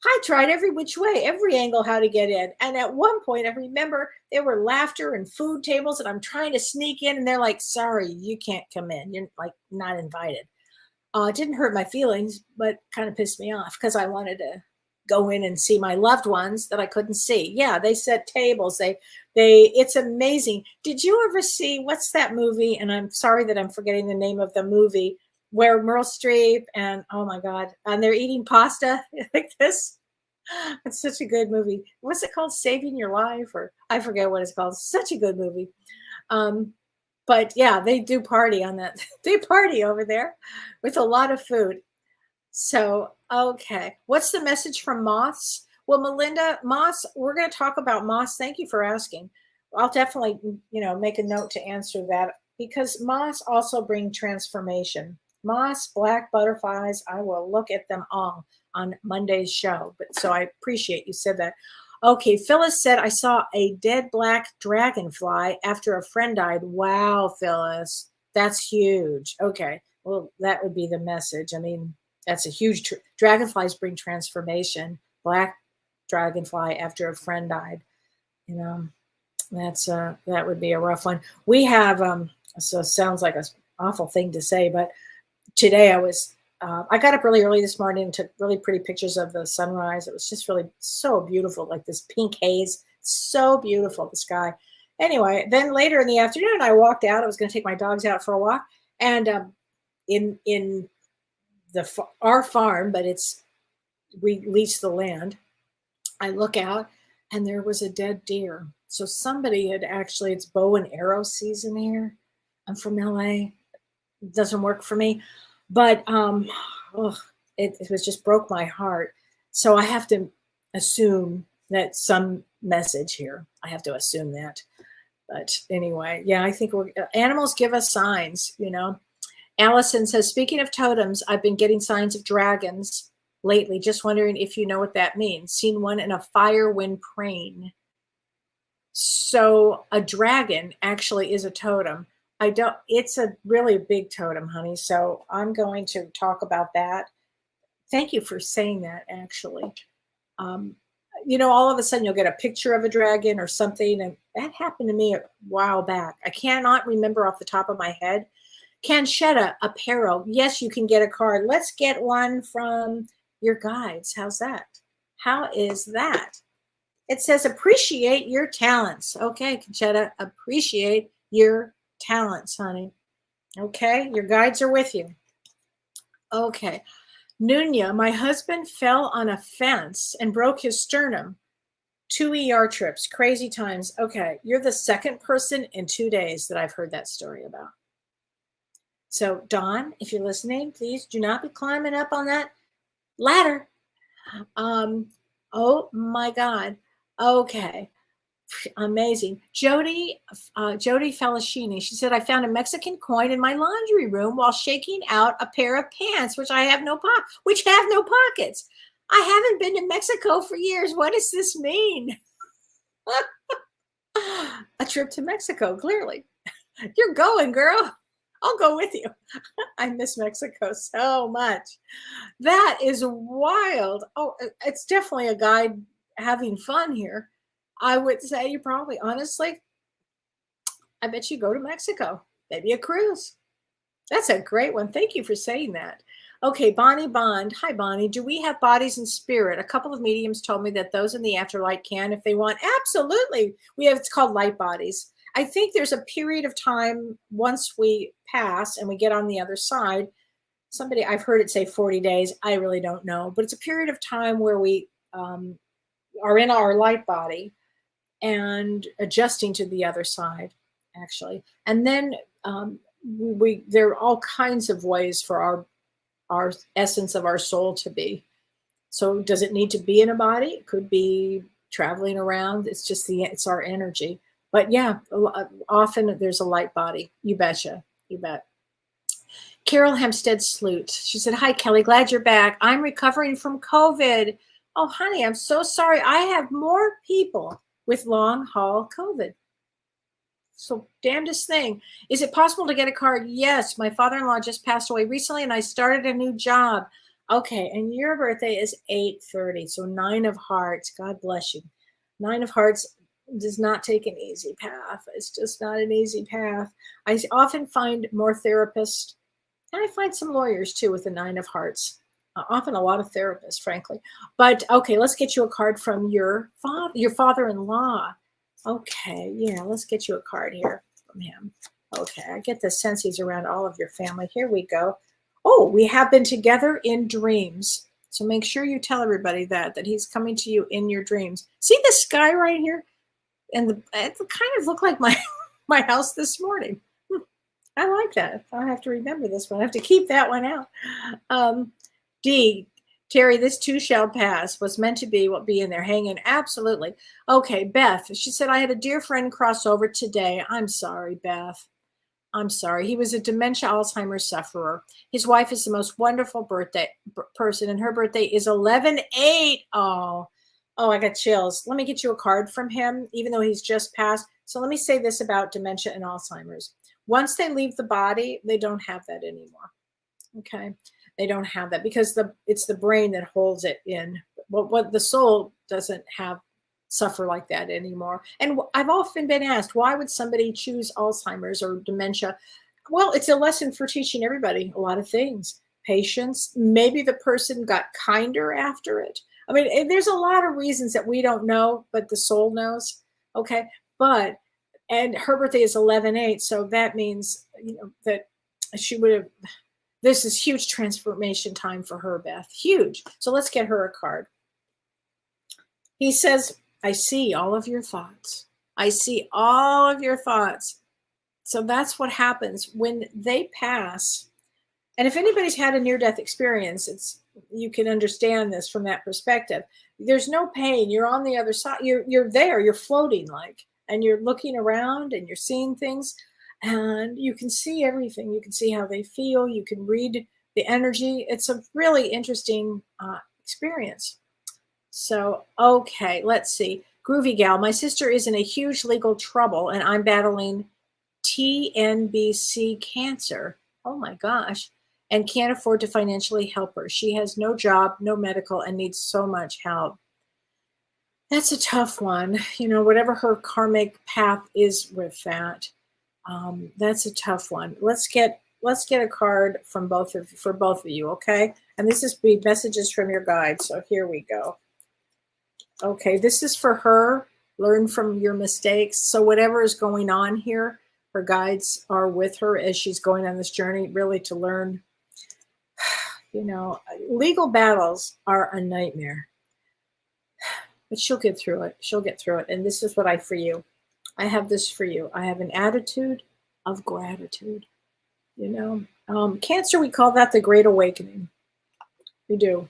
I tried every which way, every angle how to get in. And at one point, I remember there were laughter and food tables, and I'm trying to sneak in, and they're like, sorry, you can't come in. You're like not invited. It didn't hurt my feelings, but kind of pissed me off because I wanted to go in and see my loved ones that I couldn't see. Yeah, they set tables. It's amazing. Did you ever see, what's that movie? And I'm sorry that I'm forgetting the name of the movie where Meryl Streep and, oh my God, and they're eating pasta like this. It's such a good movie. What's it called? Saving Your Life? Or I forget what it's called. Such a good movie. But yeah, they do party on that. They party over there with a lot of food. So, okay. What's the message from moths? Well, Melinda, moths, we're going to talk about moths. Thank you for asking. I'll definitely, make a note to answer that because moths also bring transformation. Moths, black butterflies, I will look at them all on Monday's show. But so I appreciate you said that. Okay, Phyllis said, I saw a dead black dragonfly after a friend died. Wow, Phyllis, that's huge. Okay, well, that would be the message. I mean, that's a huge, dragonflies bring transformation. Black dragonfly after a friend died. That's that would be a rough one. We have, so it sounds like an awful thing to say, but today I got up really early this morning and took really pretty pictures of the sunrise. It was just really so beautiful, like this pink haze. So beautiful, the sky. Anyway, then later in the afternoon, I walked out. I was going to take my dogs out for a walk. And in our farm, but we leased the land, I look out and there was a dead deer. So somebody had actually, it's bow and arrow season here. I'm from LA. It doesn't work for me. But it was just broke my heart. So I have to assume that some message here. I have to assume that. But anyway, yeah, I think animals give us signs, Allison says, speaking of totems, I've been getting signs of dragons lately. Just wondering if you know what that means. Seen one in a fire when praying. So a dragon actually is a totem. It's a really big totem, honey. So I'm going to talk about that. Thank you for saying that, actually. All of a sudden you'll get a picture of a dragon or something. And that happened to me a while back. I cannot remember off the top of my head. Canchetta, Apparel. Yes, you can get a card. Let's get one from your guides. How's that? How is that? It says, appreciate your talents. Okay, Canchetta, appreciate your talents, honey. Okay, your guides are with you. Okay. Nunya, my husband fell on a fence and broke his sternum. 2 ER trips, crazy times. Okay, you're the second person in 2 days that I've heard that story about. So, Dawn, if you're listening, please do not be climbing up on that ladder. Oh my God. Okay. Amazing. Jody Felicini, she said, I found a Mexican coin in my laundry room while shaking out a pair of pants, which have no pockets. I haven't been to Mexico for years. What does this mean? A trip to Mexico, clearly. You're going, girl. I'll go with you. I miss Mexico so much. That is wild. Oh, it's definitely a guide having fun here. I would say you probably, honestly, I bet you go to Mexico, maybe a cruise. That's a great one. Thank you for saying that. Okay, Bonnie Bond. Hi, Bonnie. Do we have bodies in spirit? A couple of mediums told me that those in the afterlife can, if they want. Absolutely. We have, it's called light bodies. I think there's a period of time once we pass and we get on the other side. Somebody, I've heard it say 40 days. I really don't know. But it's a period of time where we are in our light body and adjusting to the other side, actually. And then there are all kinds of ways for our essence of our soul to be. So does it need to be in a body? It could be traveling around. It's our energy. But yeah, often there's a light body. You betcha. You bet. Carol Hempstead Sloot. She said, hi, Kellee. Glad you're back. I'm recovering from COVID. Oh, honey, I'm so sorry. I have more people with long haul COVID. So damnedest thing. Is it possible to get a card? Yes. My father-in-law just passed away recently and I started a new job. Okay. And your birthday is 8/30. So 9 of hearts. God bless you. 9 of hearts does not take an easy path. It's just not an easy path. I often find more therapists, and I find some lawyers too with the 9 of hearts. Often a lot of therapists, frankly. But okay, let's get you a card from your father-in-law. Okay, yeah, let's get you a card here from him. Okay, I get the sense he's around all of your family. Here we go. Oh, we have been together in dreams. So make sure you tell everybody that he's coming to you in your dreams. See the sky right here? And it kind of looked like my house this morning. I like that. I have to remember this one. I have to keep that one out. D, Terry, this too shall pass. What's meant to be will be in there hanging. Absolutely. Okay, Beth. She said, I had a dear friend cross over today. I'm sorry, Beth. I'm sorry. He was a dementia Alzheimer's sufferer. His wife is the most wonderful person, and her birthday is 11/8. Oh, I got chills. Let me get you a card from him, even though he's just passed. So let me say this about dementia and Alzheimer's. Once they leave the body, they don't have that anymore. Okay. They don't have that because it's the brain that holds it in. What the soul doesn't suffer like that anymore. And I've often been asked, why would somebody choose Alzheimer's or dementia? Well, it's a lesson for teaching everybody a lot of things. Patience. Maybe the person got kinder after it. I mean, there's a lot of reasons that we don't know, but the soul knows. Okay. And her birthday is 11/8. So that means, that she would have, this is huge transformation time for her, Beth. Huge. So let's get her a card. He says, I see all of your thoughts. I see all of your thoughts. So that's what happens when they pass. And if anybody's had a near-death experience, you can understand this from that perspective. There's no pain. You're on the other side. You're there. You're floating and you're looking around and you're seeing things. And you can see everything. You can see how they feel. You can read the energy. It's a really interesting experience. So, okay, let's see. Groovy Gal, my sister is in a huge legal trouble and I'm battling TNBC cancer. Oh my gosh. And can't afford to financially help her. She has no job, no medical, and needs so much help. That's a tough one. Whatever her karmic path is with that. That's a tough one. Let's get a card from for both of you, okay? And this is messages from your guide. So here we go. Okay, this is for her. Learn from your mistakes. So whatever is going on here, her guides are with her as she's going on this journey, really to learn. Legal battles are a nightmare, but she'll get through it. She'll get through it. And this is what for you. I have this for you. I have an attitude of gratitude. Cancer, we call that the Great Awakening. We do.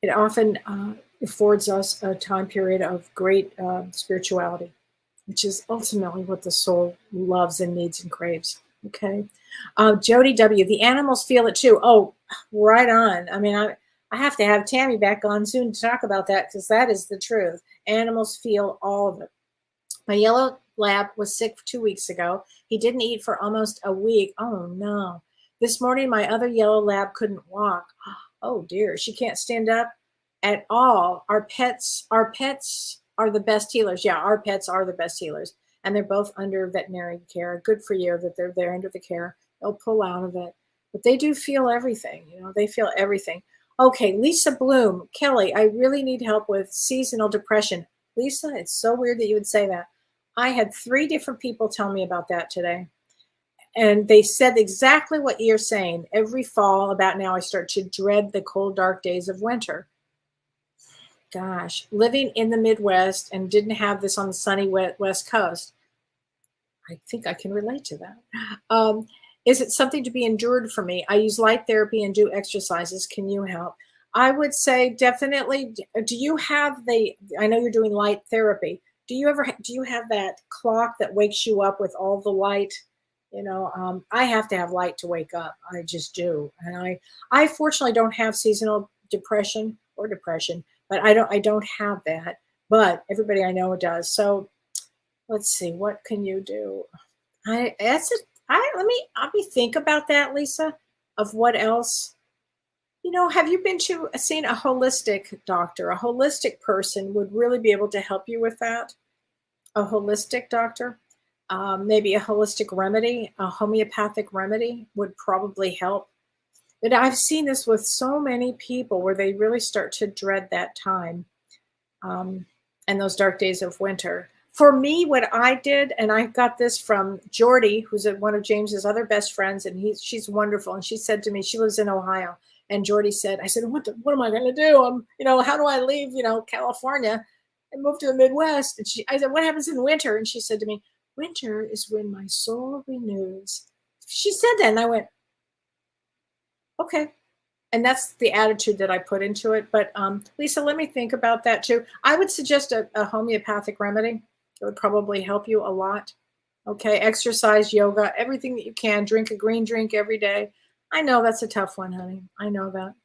It often affords us a time period of great spirituality. which is ultimately what the soul loves and needs and craves. Okay. Jody W., the animals feel it too. Oh, right on. I mean, I have to have Tammy back on soon to talk about that because that is the truth. Animals feel all of it. My yellow lab was sick 2 weeks ago. He didn't eat for almost a week. Oh, no. This morning, my other yellow lab couldn't walk. Oh, dear. She can't stand up at all. Our pets are the best healers. Yeah, our pets are the best healers. And they're both under veterinary care. Good for you that they're there under the care. They'll pull out of it. But they do feel everything. They feel everything. Okay, Lisa Bloom. Kellee, I really need help with seasonal depression. Lisa, it's so weird that you would say that. I had 3 different people tell me about that today. And they said exactly what you're saying. Every fall, about now, I start to dread the cold, dark days of winter. Gosh, living in the Midwest and didn't have this on the sunny West Coast. I think I can relate to that. Is it something to be endured for me? I use light therapy and do exercises. Can you help? I would say definitely. Do you have I know you're doing light therapy. Do you have that clock that wakes you up with all the light? I have to have light to wake up. I just do. And I fortunately don't have seasonal depression, but I don't have that. But everybody I know does. So let's see, what can you do? Let me think about that, Lisa, of what else. Have you seen a holistic doctor? A holistic person would really be able to help you with that. A holistic doctor, maybe a holistic remedy, a homeopathic remedy would probably help. But I've seen this with so many people where they really start to dread that time and those dark days of winter. For me, what I did, and I got this from Jordy, who's one of James's other best friends, and she's wonderful. And she said to me, she lives in Ohio. And Jordy said, I said, what am I going to do? How do I leave, California and move to the Midwest? And I said, what happens in winter? And she said to me, winter is when my soul renews. She said that, and I went, okay. And that's the attitude that I put into it. But Lisa, let me think about that too. I would suggest a homeopathic remedy. It would probably help you a lot. Okay, exercise, yoga, everything that you can. Drink a green drink every day. I know that's a tough one, honey. I know that.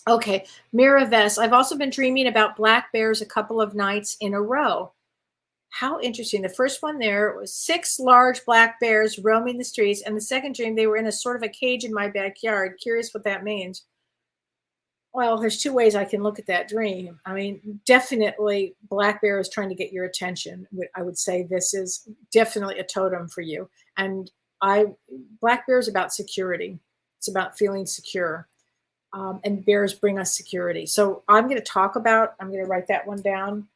Okay, Mira Vest. I've also been dreaming about black bears a couple of nights in a row. How interesting. The first one there was 6 large black bears roaming the streets. And the second dream, they were in a sort of a cage in my backyard. Curious what that means. Well, there's 2 ways I can look at that dream. I mean, definitely black bear is trying to get your attention. I would say this is definitely a totem for you. And black bear is about security. It's about feeling secure. And bears bring us security. So I'm going to write that one down.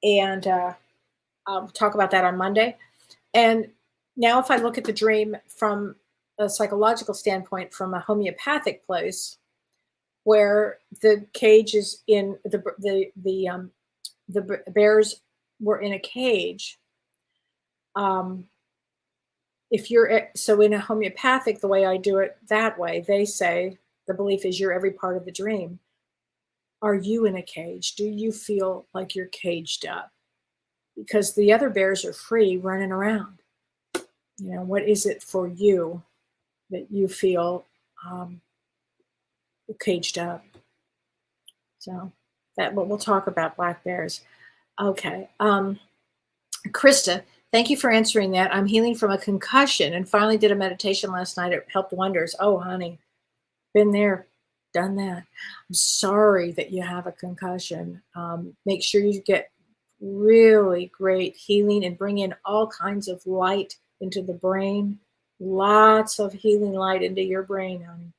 And I'll talk about that on Monday. And now if I look at the dream from a psychological standpoint, from a homeopathic place, where the cage is in the bears were in a cage. If you're so in a homeopathic, the way I do it that way, they say the belief is you're every part of the dream. Are you in a cage? Do you feel like you're caged up? Because the other bears are free running around. What is it for you that you feel caged up? So we'll talk about black bears. Okay. Krista, thank you for answering that. I'm healing from a concussion and finally did a meditation last night. It helped wonders. Oh, honey, been there, done that. I'm sorry that you have a concussion. Make sure you get really great healing and bring in all kinds of light into the brain. Lots of healing light into your brain, honey.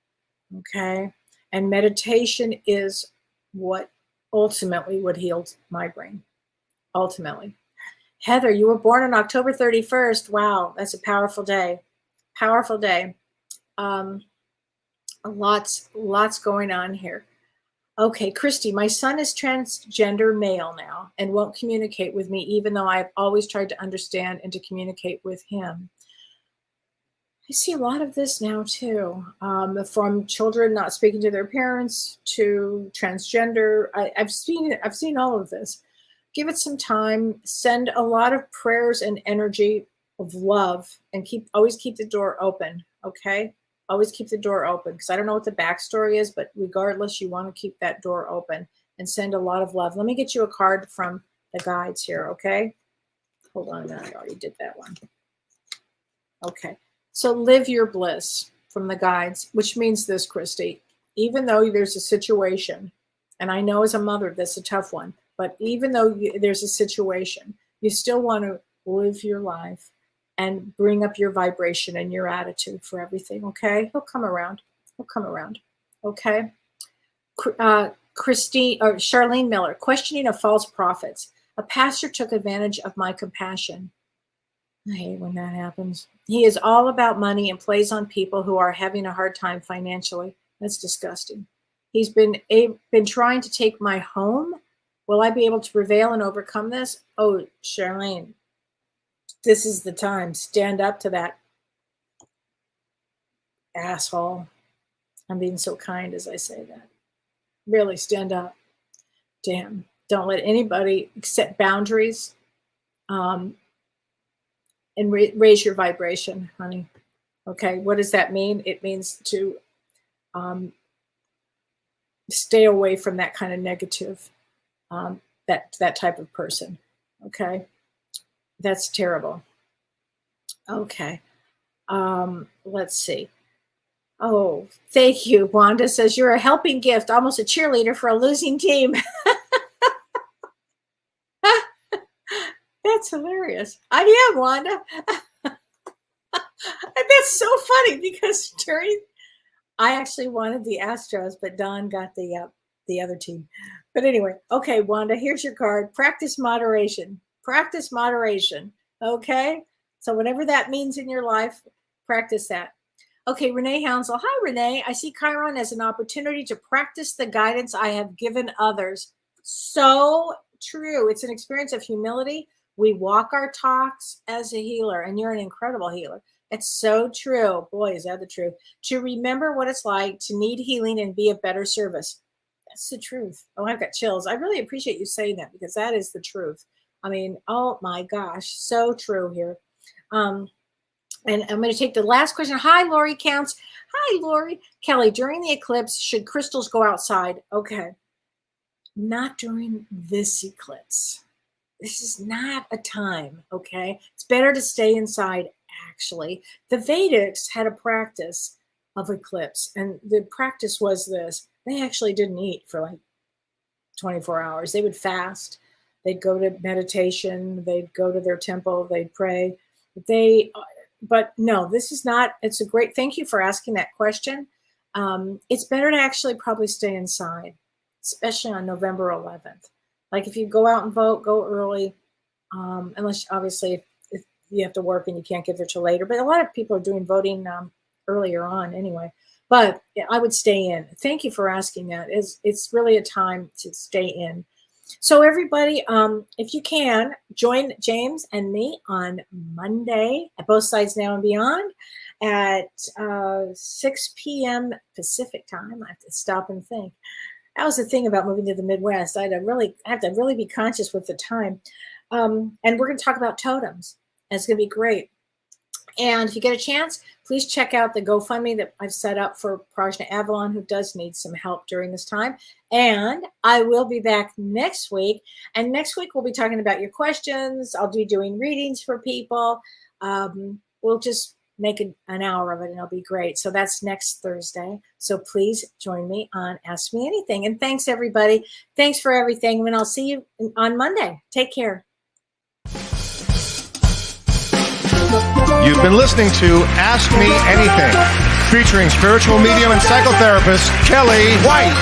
Okay. And meditation is what ultimately would heal my brain. Ultimately. Heather, you were born on October 31st. Wow, that's a powerful day. Powerful day. Lots going on here. Okay, Christy, my son is transgender male now and won't communicate with me, even though I've always tried to understand and to communicate with him. I see a lot of this now too, from children not speaking to their parents to transgender. I've seen all of this. give it some time, send a lot of prayers and energy of love, and always keep the door open. Okay. Always keep the door open, because I don't know what the backstory is, but regardless, you want to keep that door open and send a lot of love. Let me get you a card from the guides here. Okay. Hold on a minute. I already did that one. Okay. So live your bliss from the guides, which means this, Christy, even though there's a situation, and I know as a mother, that's a tough one, but even though there's a situation, you still want to live your life and bring up your vibration and your attitude for everything. Okay. He'll come around. He'll come around. Okay. Charlene Miller, questioning of false prophets. A pastor took advantage of my compassion. I hate when that happens. He is all about money and plays on people who are having a hard time financially. That's disgusting. He's been trying to take my home. Will I be able to prevail and overcome this? Oh, Charlene, this is the time. Stand up to that asshole. I'm being so kind as I say that. Really stand up. Damn. Don't let anybody set boundaries, and raise your vibration, honey. Okay. What does that mean? It means to stay away from that kind of negative, that type of person. Okay. That's terrible. Okay. Let's see. Oh, thank you. Wanda says you're a helping gift, almost a cheerleader for a losing team. That's hilarious. I am, Wanda. And that's so funny because I actually wanted the Astros, but Don got the other team. But anyway, okay, Wanda, here's your card. Practice moderation. Practice moderation. Okay? So whatever that means in your life, practice that. Okay, Renee Hounsell. Hi, Renee. I see Chiron as an opportunity to practice the guidance I have given others. So true. It's an experience of humility. We walk our talks as a healer, and you're an incredible healer. It's so true. Boy, is that the truth. To remember what it's like to need healing and be of better service. That's the truth. Oh, I've got chills. I really appreciate you saying that, because that is the truth. I mean, oh my gosh, so true here. And I'm going to take the last question. Hi, Lori Counts. Hi, Lori. Kellee, during the eclipse, should crystals go outside? Okay. Not during this eclipse. This is not a time, okay? It's better to stay inside, actually. The Vedics had a practice of eclipse, and the practice was this. They actually didn't eat for like 24 hours. They would fast. They'd go to meditation. They'd go to their temple. They'd pray. But no, this is not, it's a great, thank you for asking that question. It's better to actually probably stay inside, especially on November 11th. Like if you go out and vote, go early, unless obviously if you have to work and you can't get there till later. But a lot of people are doing voting earlier on anyway. But yeah, I would stay in. Thank you for asking that. It's really a time to stay in. So everybody, if you can, join James and me on Monday at Both Sides Now and Beyond at 6 p.m. Pacific time. I have to stop and think. That was the thing about moving to the Midwest. I have to really be conscious with the time. And we're going to talk about totems. And it's going to be great. And if you get a chance, please check out the GoFundMe that I've set up for Prajna Avalon, who does need some help during this time. And I will be back next week. And next week, we'll be talking about your questions. I'll be doing readings for people. We'll just make an hour of it, and it'll be great. So that's next Thursday. So please join me on Ask Me Anything. And thanks, everybody. Thanks for everything. And I'll see you on Monday. Take care. You've been listening to Ask Me Anything, featuring spiritual medium and psychotherapist Kellee White.